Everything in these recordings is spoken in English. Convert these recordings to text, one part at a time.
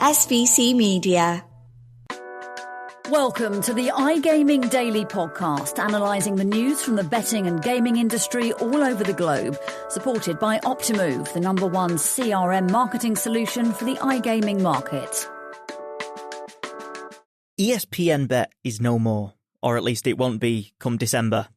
SBC Media. Welcome to the iGaming Daily Podcast, analysing the news from the betting and gaming industry all over the globe, supported by Optimove, the #1 CRM marketing solution for the iGaming market. ESPN BET is no more, or at least it won't be come December.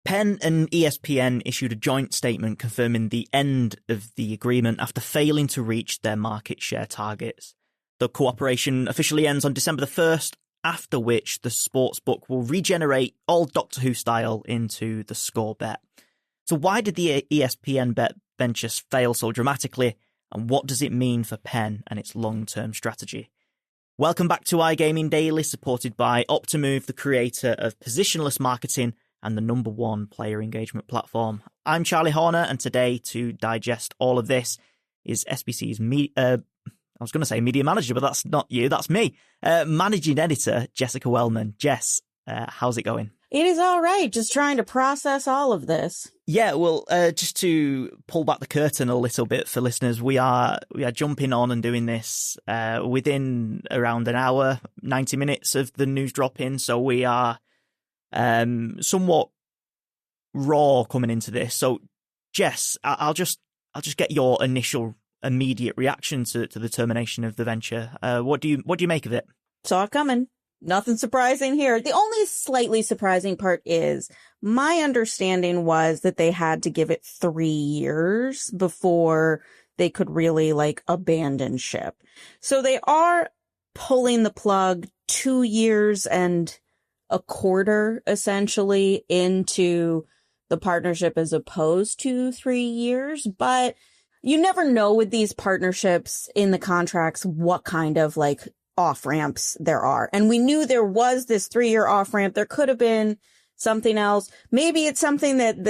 PENN and ESPN issued a joint statement confirming the end of the agreement after failing to reach their market share targets. The cooperation officially ends on December the 1st, after which the sportsbook will regenerate all Doctor Who style into theScore bet. So why did the ESPN BET venture fail so dramatically, and what does it mean for PENN and its long-term strategy? Welcome back to iGaming Daily, supported by Optimove, the creator of positionless marketing and the #1 player engagement platform. I'm Charlie Horner, and today, to digest all of this, is SBC's I was going to say media manager, but that's not you, that's me. Managing editor, Jessica Welman. Jess, how's it going? It is all right. Just trying to process all of this. Yeah, well, just to pull back the curtain a little bit for listeners, we are jumping on and doing this within around an hour, 90 minutes of the news dropping. So we are somewhat raw coming into this. So, Jess, I'll just get your initial immediate reaction to the termination of the venture. What do you make of it? Saw it coming. Nothing surprising here. The only slightly surprising part is my understanding was that they had to give it 3 years before they could really abandon ship. So they are pulling the plug 2 years and a quarter essentially into the partnership as opposed to 3 years, but you never know with these partnerships in the contracts what kind of off-ramps there are. And we knew there was this 3-year off-ramp. There could have been something else. Maybe it's something that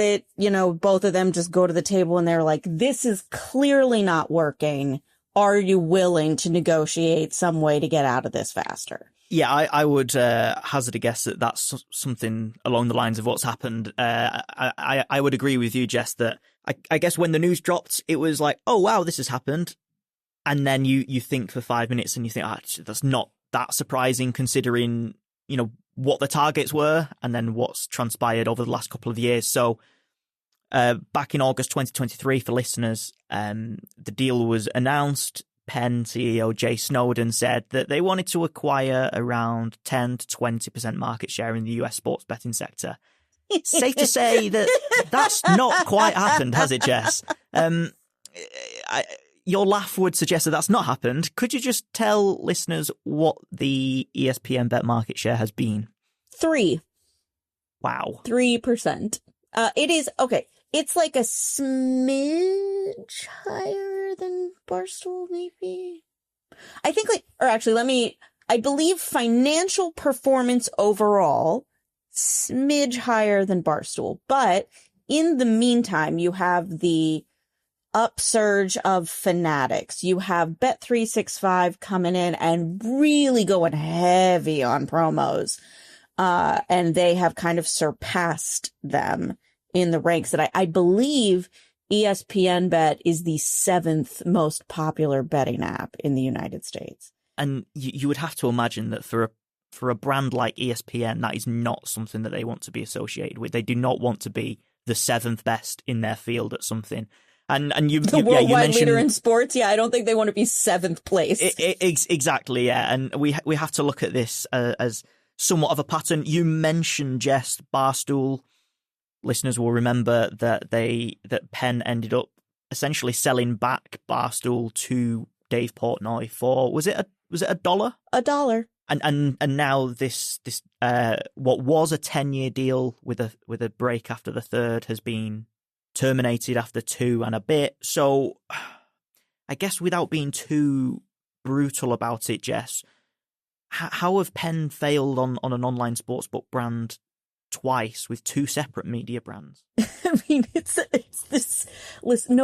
both of them just go to the table and they're like, this is clearly not working. Are you willing to negotiate some way to get out of this faster? Yeah, I would hazard a guess that that's something along the lines of what's happened. I would agree with you, Jess, that I guess when the news dropped, it was like, oh, wow, this has happened. And then you think for 5 minutes and you think, that's not that surprising considering, what the targets were and then what's transpired over the last couple of years. So back in August 2023, for listeners, the deal was announced. PENN CEO Jay Snowden said that they wanted to acquire around 10 to 20% market share in the US sports betting sector. Safe to say that that's not quite happened, has it, Jess? Your laugh would suggest that that's not happened. Could you just tell listeners what the ESPN BET market share has been? 3. Wow. 3%. It is, okay, it's like a smidge higher than Barstool, maybe? I think I believe financial performance overall, smidge higher than Barstool. But in the meantime, you have the upsurge of Fanatics. You have Bet365 coming in and really going heavy on promos. And they have kind of surpassed them in the ranks that I believe ESPN BET is the 7th most popular betting app in the United States. And you would have to imagine that for a brand like ESPN, that is not something that they want to be associated with. They do not want to be the 7th best in their field at something. And you worldwide leader in sports. Yeah, I don't think they want to be 7th place. Exactly. Yeah, and we have to look at this as somewhat of a pattern. You mentioned, Jess, Barstool. Listeners will remember that PENN ended up essentially selling back Barstool to Dave Portnoy for was it $1? $1. And now this what was a 10-year deal with a break after the third has been terminated after 2 and a bit. So I guess without being too brutal about it, Jess, how have PENN failed on an online sportsbook brand twice with 2 separate media brands? I mean, it's this. Listen,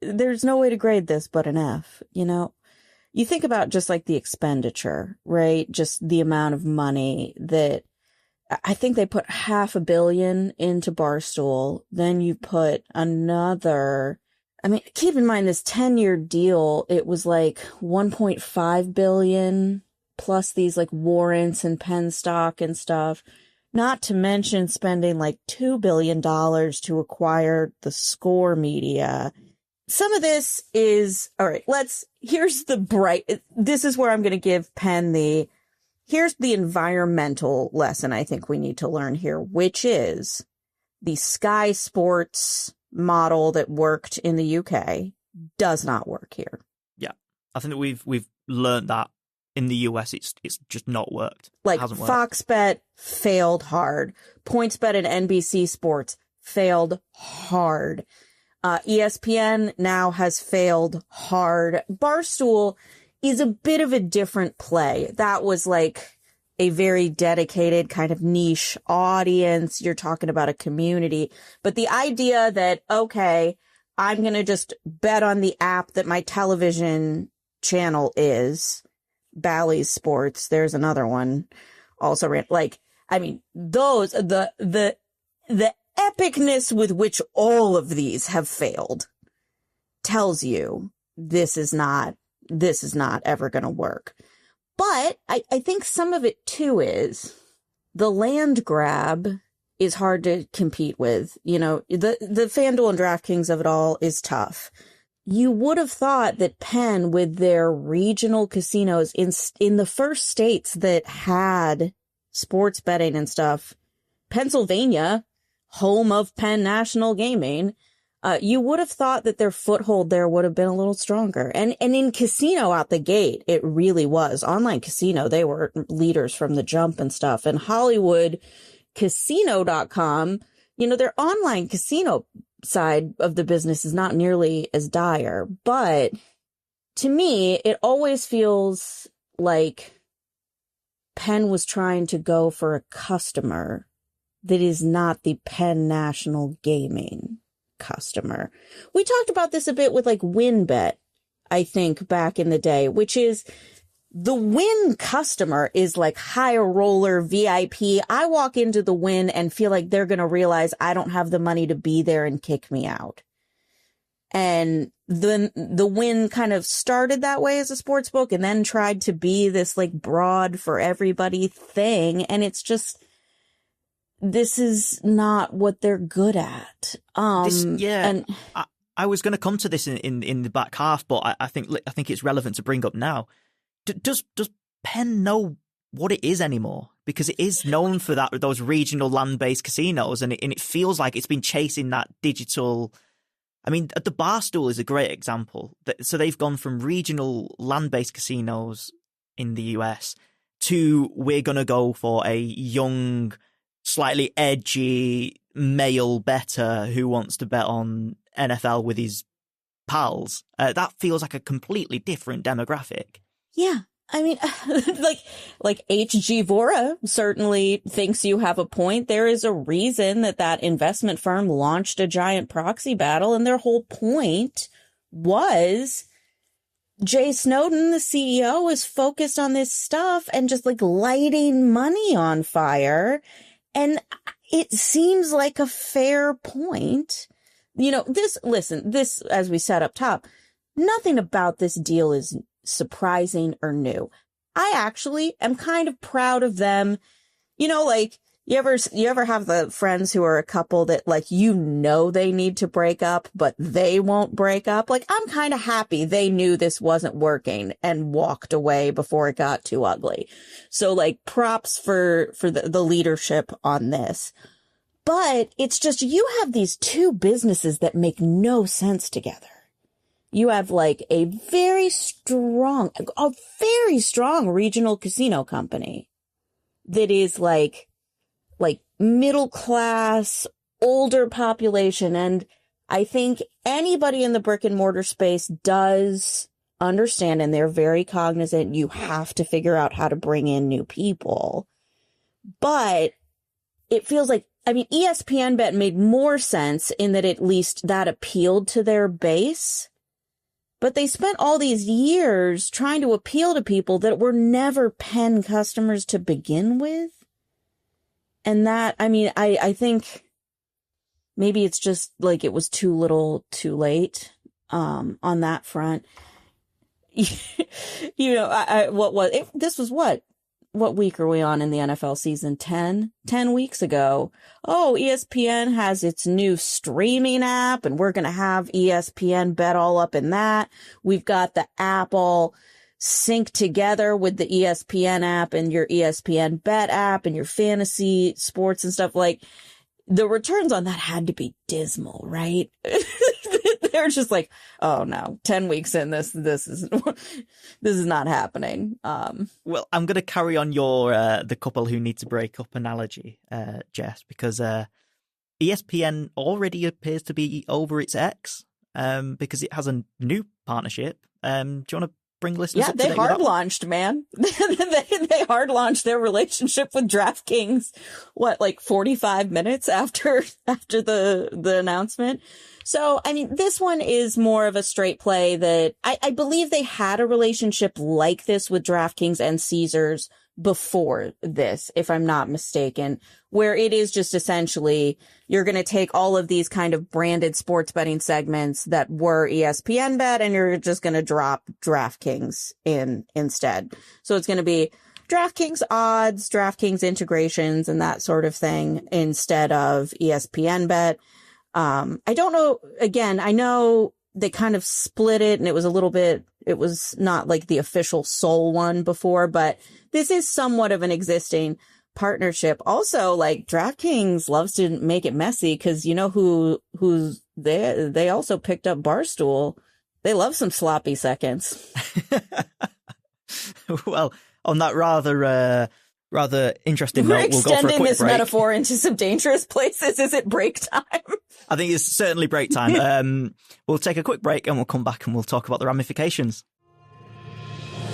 there's no way to grade this but an F. You think about just the expenditure, right? Just the amount of money that I think they put $500 million into Barstool. Then you put another I mean, keep in mind this 10-year deal, it was like $1.5 billion plus these like warrants and PENN stock and stuff, not to mention spending like $2 billion to acquire theScore media. Some of this is, all right, here's this is where I'm going to give PENN here's the environmental lesson I think we need to learn here, which is the Sky Sports model that worked in the UK does not work here. Yeah. I think that we've learned that in the US it's just not worked. Like Fox Bet failed hard. PointsBet and NBC Sports failed hard. ESPN now has failed hard. Barstool is a bit of a different play. That was like a very dedicated kind of niche audience. You're talking about a community. But the idea that, okay, I'm going to just bet on the app that my television channel is, Bally's Sports, there's another one also, like, I mean, those, the epicness with which all of these have failed tells you this is not ever going to work. But I think some of it too is the land grab is hard to compete with. You know, the FanDuel and DraftKings of it all is tough. You would have thought that PENN, with their regional casinos in the first states that had sports betting and stuff, Pennsylvania, home of PENN National Gaming, you would have thought that their foothold there would have been a little stronger. And in casino out the gate, it really was. Online casino, they were leaders from the jump and stuff. And HollywoodCasino.com, you know, their online casino side of the business is not nearly as dire. But to me, it always feels like PENN was trying to go for a customer that is not the PENN National Gaming customer. We talked about this a bit with like WinBet, I think, back in the day, which is the Win customer is like high roller VIP. I walk into the Win and feel like they're going to realize I don't have the money to be there and kick me out. And then the Win kind of started that way as a sports book and then tried to be this like broad for everybody thing. And it's just, this is not what they're good at. I was going to come to this in the back half, but I think it's relevant to bring up now. Does PENN know what it is anymore? Because it is known for those regional land-based casinos, and it feels like it's been chasing that digital. I mean, the Barstool is a great example. So they've gone from regional land-based casinos in the US to we're going to go for a young, slightly edgy male bettor who wants to bet on NFL with his pals. That feels like a completely different demographic. Yeah. I mean, like H.G. Vora certainly thinks you have a point. There is a reason that investment firm launched a giant proxy battle, and their whole point was Jay Snowden, the CEO, is focused on this stuff and just like lighting money on fire. And it seems like a fair point. You know, this, as we said up top, nothing about this deal is surprising or new. I actually am kind of proud of them. You know, like, you ever have the friends who are a couple that, like, you know, they need to break up, but they won't break up? Like, I'm kind of happy they knew this wasn't working and walked away before it got too ugly. So, like, props for the leadership on this. But it's just, you have these two businesses that make no sense together. You have like a very strong regional casino company that is like middle class, older population. And I think anybody in the brick and mortar space does understand, and they're very cognizant, you have to figure out how to bring in new people. But it feels like, I mean, ESPN Bet made more sense in that at least that appealed to their base. But they spent all these years trying to appeal to people that were never PENN customers to begin with. And that, I mean, I think maybe it's just like it was too little, too late. on that front. What week are we on in the NFL season? 10 weeks ago. Oh, ESPN has its new streaming app, and we're going to have ESPN Bet all up in that. We've got the app all synced together with the ESPN app and your ESPN Bet app and your fantasy sports and stuff. Like, the returns on that had to be dismal, right? They're just like, oh no, 10 weeks in, this is not happening. Well, I'm going to carry on your the couple who need to break up analogy, Jess, because ESPN already appears to be over its ex, because it has a new partnership. Do you want to bring listeners up to date? Yeah, they hard launched, man. they hard launched their relationship with DraftKings, 45 minutes after the announcement. So, I mean, this one is more of a straight play that I believe they had a relationship like this with DraftKings and Caesars before this, if I'm not mistaken, where it is just essentially you're going to take all of these kind of branded sports betting segments that were ESPN Bet and you're just going to drop DraftKings in instead. So it's going to be DraftKings odds, DraftKings integrations, and that sort of thing instead of ESPN Bet. I don't know. Again, I know they kind of split it and it was not like the official sole one before, but this is somewhat of an existing partnership. Also, like, DraftKings loves to make it messy because you know who's there. They also picked up Barstool. They love some sloppy seconds. Well, on that rather interesting note, we'll go for a quick break. We're extending this metaphor into some dangerous places. Is it break time? I think it's certainly break time. We'll take a quick break and we'll come back and we'll talk about the ramifications.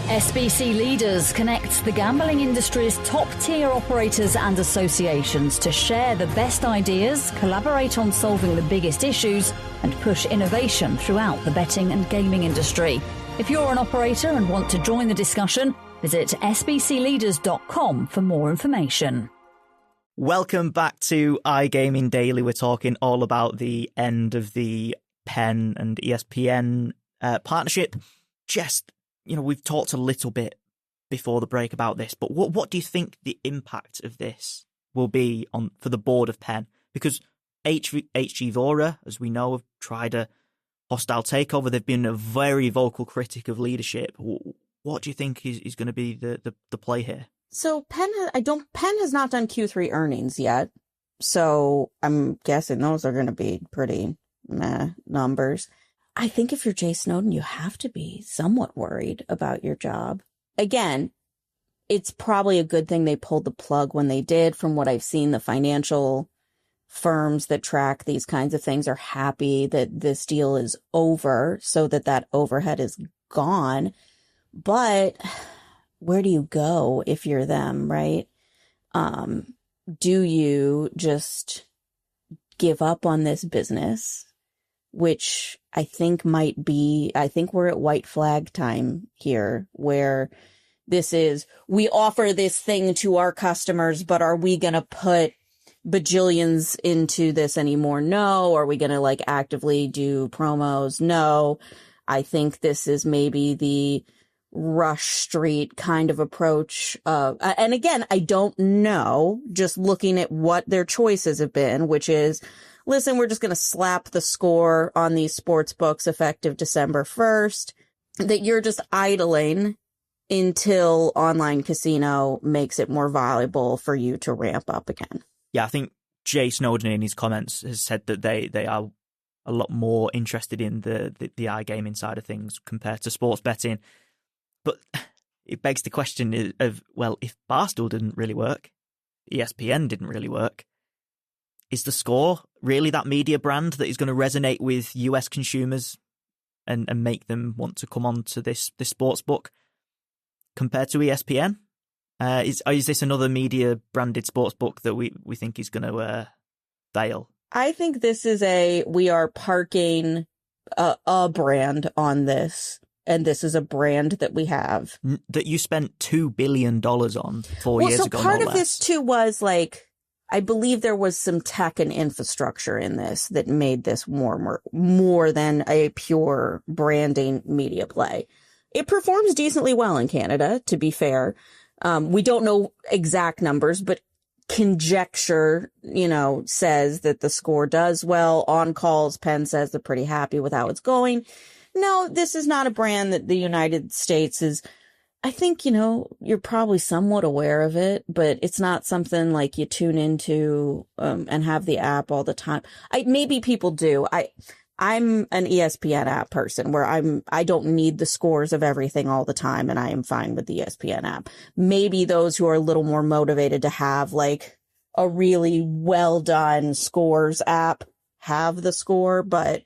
SBC Leaders connects the gambling industry's top-tier operators and associations to share the best ideas, collaborate on solving the biggest issues, and push innovation throughout the betting and gaming industry. If you're an operator and want to join the discussion, visit sbcleaders.com for more information. Welcome back to iGaming Daily. We're talking all about the end of the PENN and ESPN partnership. Just, we've talked a little bit before the break about this, but what do you think the impact of this will be for the board of PENN? Because HG Vora, as we know, have tried a hostile takeover. They've been a very vocal critic of leadership. What do you think is going to be the play here? So PENN has not done Q3 earnings yet. So I'm guessing those are going to be pretty meh numbers. I think if you're Jay Snowden, you have to be somewhat worried about your job. Again, it's probably a good thing they pulled the plug when they did. From what I've seen, the financial firms that track these kinds of things are happy that this deal is over so that overhead is gone. But where do you go if you're them, right? Do you just give up on this business, which I think we're at white flag time here, where this is, we offer this thing to our customers, but are we going to put bajillions into this anymore? No. Are we going to actively do promos? No. I think this is maybe the Rush Street kind of approach. And again, I don't know, just looking at what their choices have been, which is, listen, we're just going to slap theScore on these sports books effective December 1st, that you're just idling until online casino makes it more valuable for you to ramp up again. Yeah, I think Jay Snowden in his comments has said that they are a lot more interested in the iGaming side of things compared to sports betting. But it begs the question of, well, if Barstool didn't really work, ESPN didn't really work, is theScore really that media brand that is going to resonate with US consumers and make them want to come on to this sports book compared to ESPN? Is this another media branded sports book that we think is going to fail? I think this is we are parking a brand on this. And this is a brand that we have. That you spent $2 billion on 4 years ago. So part of this too was I believe there was some tech and infrastructure in this that made this more than a pure branding media play. It performs decently well in Canada, to be fair. We don't know exact numbers, but conjecture, says that theScore does well. On calls, PENN says they're pretty happy with how it's going. No, this is not a brand that the United States is. I think, you're probably somewhat aware of it, but it's not something like you tune into and have the app all the time. Maybe people do. I'm an ESPN app person where I don't need the scores of everything all the time, and I am fine with the ESPN app. Maybe those who are a little more motivated to have like a really well done scores app have theScore, but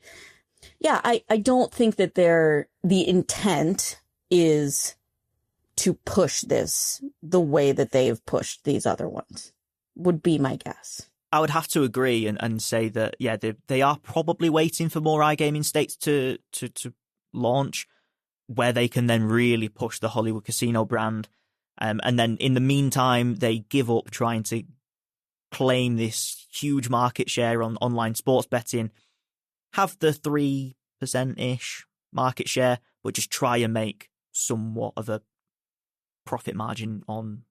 yeah, I don't think that the intent is to push this the way that they've pushed these other ones, would be my guess. I would have to agree and say that, yeah, they are probably waiting for more iGaming states to launch, where they can then really push the Hollywood Casino brand. And then in the meantime, they give up trying to claim this huge market share on online sports betting, have the 3%-ish market share, but just try and make somewhat of a profit margin on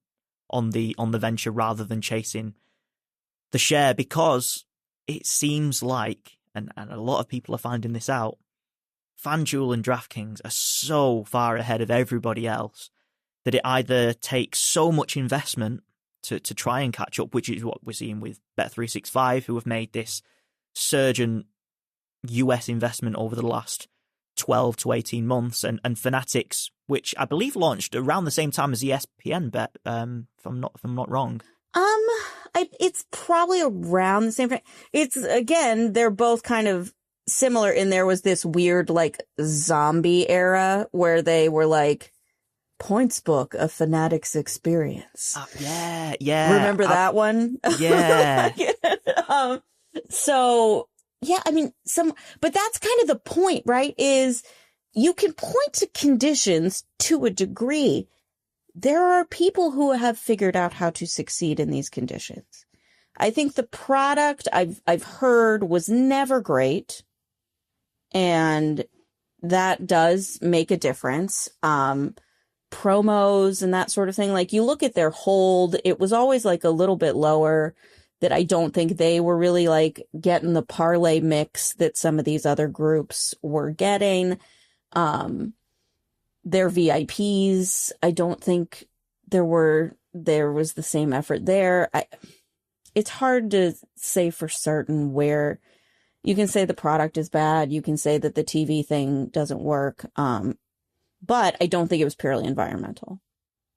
the venture rather than chasing the share, because it seems like, and a lot of people are finding this out, FanDuel and DraftKings are so far ahead of everybody else that it either takes so much investment to try and catch up, which is what we're seeing with Bet365, who have made this surgent US investment over the last 12 to 18 months, and Fanatics, which I believe launched around the same time as ESPN Bet, if I'm not wrong. It's probably around the same time. It's, again, they're both kind of similar in there was this weird like zombie era where they were like, PointsBook, a Fanatics experience. Yeah. Remember that one? Yeah. So yeah, I mean, but that's kind of the point, right? Is you can point to conditions to a degree. There are people who have figured out how to succeed in these conditions. I think the product I've heard was never great, and that does make a difference. Promos and that sort of thing. Like, you look at their hold, it was always like a little bit lower, that I don't think they were really like getting the parlay mix that some of these other groups were getting. Their VIPs, I don't think there was the same effort there. It's hard to say for certain where. You can say the product is bad. You can say that the TV thing doesn't work. But I don't think it was purely environmental.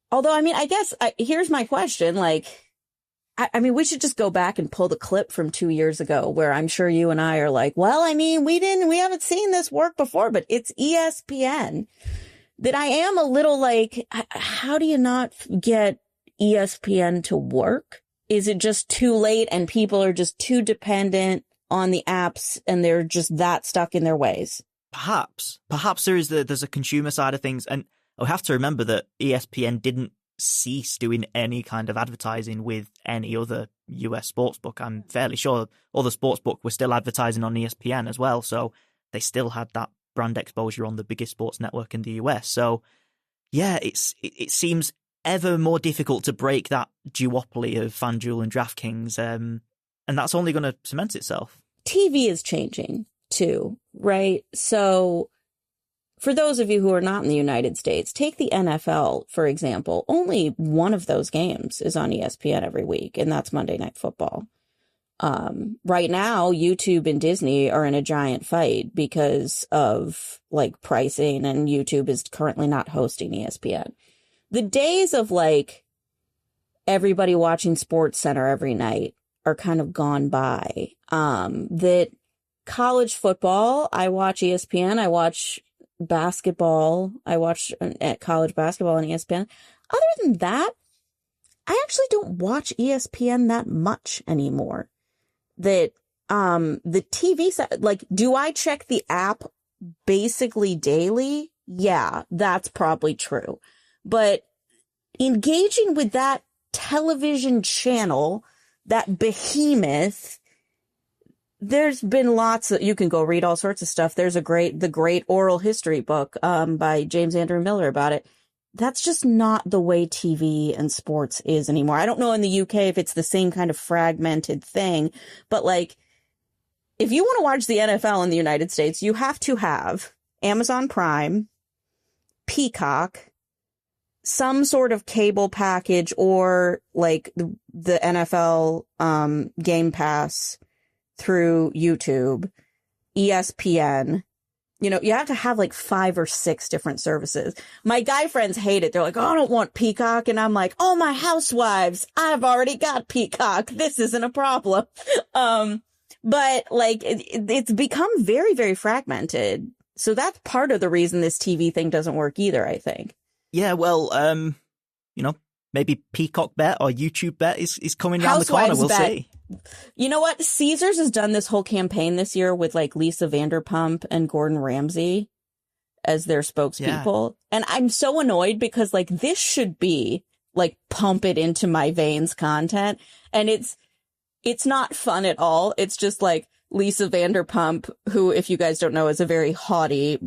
Although, I mean, I guess here's my question. Like, I mean, we should just go back and pull the clip from 2 years ago where I'm sure you and I are like, well, I mean, we haven't seen this work before, but it's ESPN. That I am a little like, how do you not get ESPN to work? Is it just too late and people are just too dependent on the apps and they're just that stuck in their ways? Perhaps there's a consumer side of things, and I have to remember that ESPN didn't cease doing any kind of advertising with any other US sportsbook. I'm fairly sure other sportsbook were still advertising on ESPN as well, so they still had that brand exposure on the biggest sports network in the US. So yeah, it seems ever more difficult to break that duopoly of FanDuel and DraftKings, and that's only going to cement itself. TV is changing too, right? So for those of you who are not in the United States, take the NFL, for example. Only one of those games is on ESPN every week, and that's Monday Night Football. Right now, YouTube and Disney are in a giant fight because of like pricing, and YouTube is currently not hosting ESPN. The days of like everybody watching SportsCenter every night are kind of gone by. That college football, I watch ESPN, I watch basketball, I watch college basketball on ESPN. Other than that, I actually don't watch ESPN that much anymore. That the TV side, like, do I check the app basically daily? Yeah, that's probably true. But engaging with that television channel that behemoth, there's been lots of, you can go read all sorts of stuff. There's the great oral history book by James Andrew Miller about it. That's just not the way TV and sports is anymore. I don't know in the UK if it's the same kind of fragmented thing, but like, if you want to watch the NFL in the United States, you have to have Amazon Prime, Peacock, some sort of cable package, or like the NFL Game Pass through YouTube, ESPN. You know, you have to have like 5 or 6 different services. My guy friends hate it. They're like, oh, I don't want Peacock. And I'm like, oh, my housewives, I've already got Peacock. This isn't a problem. But like it's become very, very fragmented. So that's part of the reason this TV thing doesn't work either, I think. Yeah, well, you know, maybe Peacock Bet or YouTube Bet is coming around the corner. We'll see. You know what? Caesars has done this whole campaign this year with like Lisa Vanderpump and Gordon Ramsay as their spokespeople. Yeah. And I'm so annoyed because like this should be like pump it into my veins content. And it's not fun at all. It's just like Lisa Vanderpump, who, if you guys don't know, is a very haughty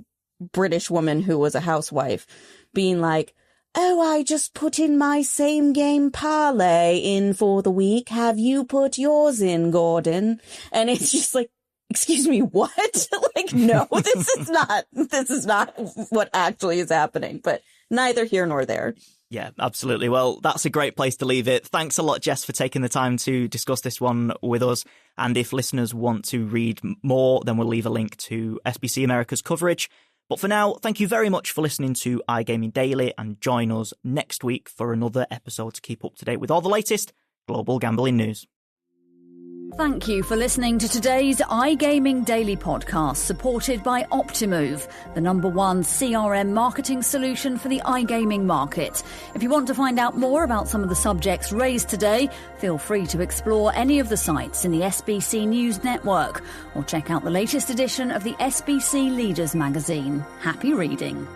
British woman who was a housewife, being like, oh, I just put in my same game parlay in for the week. Have you put yours in, Gordon? And it's just like, excuse me, what? Like, no, this is not what actually is happening, but neither here nor there. Yeah, absolutely. Well, that's a great place to leave it. Thanks a lot, Jess, for taking the time to discuss this one with us. And if listeners want to read more, then we'll leave a link to SBC America's coverage. But for now, thank you very much for listening to iGaming Daily, and join us next week for another episode to keep up to date with all the latest global gambling news. Thank you for listening to today's iGaming Daily podcast, supported by Optimove, the #1 CRM marketing solution for the iGaming market. If you want to find out more about some of the subjects raised today, feel free to explore any of the sites in the SBC News Network, or check out the latest edition of the SBC Leaders magazine. Happy reading.